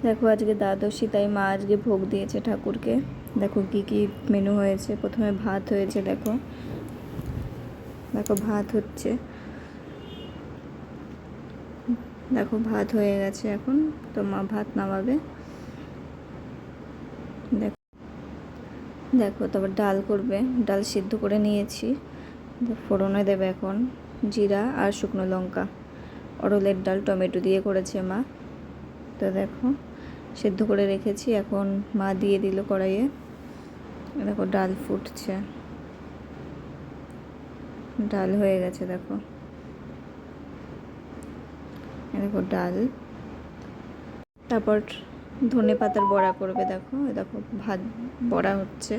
দেখো আজকে দ্বাদশী, তাই মা আজকে ভোগ দিয়েছে ঠাকুরকে। দেখো কি কি মেনু হয়েছে। প্রথমে ভাত হয়েছে, দেখো দেখো ভাত হচ্ছে, দেখো ভাত হয়ে গেছে। এখন তো মা ভাত নামাবে। দেখো দেখো তারপর ডাল করবে, ডাল সিদ্ধ করে নিয়েছি। ফোড়নে দেবে এখন জিরা আর শুকনো লঙ্কা। অরলের ডাল টমেটো দিয়ে করেছে মা। তো দেখো সিদ্ধ করে রেখেছি, এখন মা দিয়ে দিল কড়াইয়ে। দেখো ডাল ফুটছে, ডাল হয়ে গেছে। দেখো দেখো ডাল। তারপর ধনে পাতার বড়া করবে। দেখো দেখো ভাত বড়া হচ্ছে,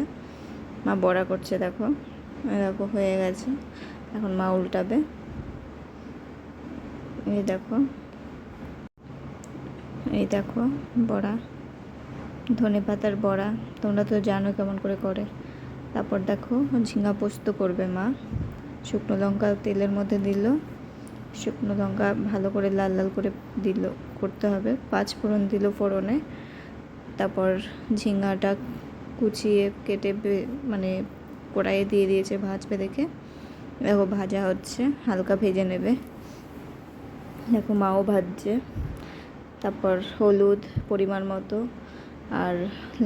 মা বড়া করছে। দেখো দেখো হয়ে গেছে, এখন মা উল্টাবে। এই দেখো, এই দেখো বড়া, ধনে পাতার বড়া। তোমরা তো জানো কেমন করে করে। তারপর দেখো ঝিঙা পোস্ত করবে মা। শুকনো লঙ্কা তেলের মধ্যে দিল, শুকনো লঙ্কা ভালো করে লাল লাল করে দিল, করতে হবে। 5 ফোড়ন দিল ফোড়নে। তারপর ঝিঙাটা কুচিয়ে কেটে মানে কড়াইয়ে দিয়ে দিয়েছে, ভাজবে দেখে। দেখো ভাজা হচ্ছে, হালকা ভেজে নেবে। দেখো মাও ভাজছে। তারপর হলুদ পরিমাণ মতো আর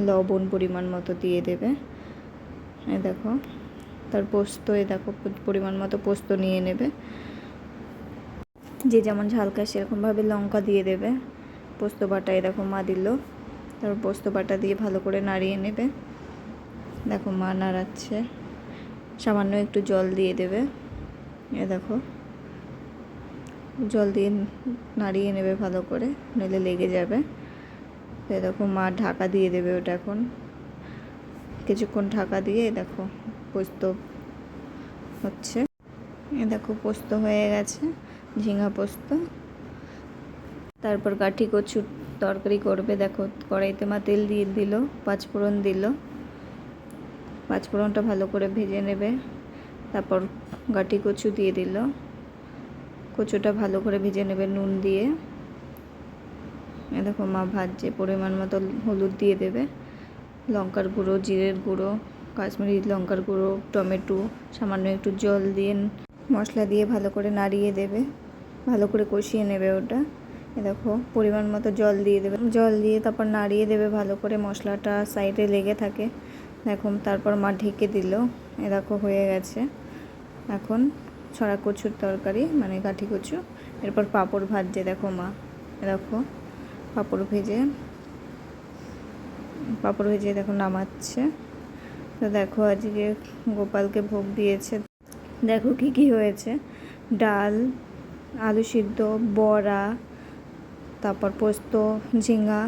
লবণ পরিমাণ মতো দিয়ে দেবে। এই দেখো তার পোস্ত, এই দেখো পরিমাণ মতো পোস্ত নিয়ে নেবে। যে যেমন ঝাল খায় সেরকমভাবে লঙ্কা দিয়ে দেবে। পোস্ত বাটা এই দেখো মা দিল। তারপর পোস্ত বাটা দিয়ে ভালো করে নাড়িয়ে নেবে। দেখো মা নাড়াচ্ছে, সামান্য একটু জল দিয়ে দেবে। এ দেখো জল দিয়ে নাড়িয়ে নেবে ভালো করে, নইলে লেগে যাবে। তো দেখো মা ঢাকা দিয়ে দেবে ওটা। এখন কিছুক্ষণ ঢাকা দিয়ে দেখো পোস্ত হচ্ছে। এ দেখো পোস্ত হয়ে গেছে, ঝিঙা পোস্ত। তারপর কাঠি কচুর তরকারি করবে। দেখো কড়াইতে মা তেল দিয়ে দিল, 5 ফোড়ন দিল। 5 ফোড়নটা ভালো করে ভেজে নেবে। তারপর কাঠি কচু দিয়ে দিল, কচুটা ভালো করে ভেজে নেবে নুন দিয়ে। এ দেখো মা ভাজছে, পরিমাণ মতো হলুদ দিয়ে দেবে, লঙ্কার গুঁড়ো, জিরের গুঁড়ো, কাশ্মীরি লঙ্কার গুঁড়ো, টমেটো, সামান্য একটু জল দিয়ে মশলা দিয়ে ভালো করে নাড়িয়ে দেবে, ভালো করে কষিয়ে নেবে ওটা। এ দেখো পরিমাণ মতো জল দিয়ে দেবে, জল দিয়ে তারপর নাড়িয়ে দেবে ভালো করে, মশলাটা সাইডে লেগে থাকে। দেখো তারপর মা ঢেকে দিল। এ দেখো হয়ে গেছে। এখন ছড়া কচুর তরকারি মানে কাঠি কচু। এরপর পাঁপড় ভাজছে দেখো মা। দেখো পাঁপড় ভেজে দেখো নামাচ্ছে। তো দেখো আজকে গোপালকে ভোগ দিয়েছে। দেখো কি কি হয়েছে, ডাল, আলু সিদ্ধ, বড়া, তারপর পোস্ত, ঝিঙা,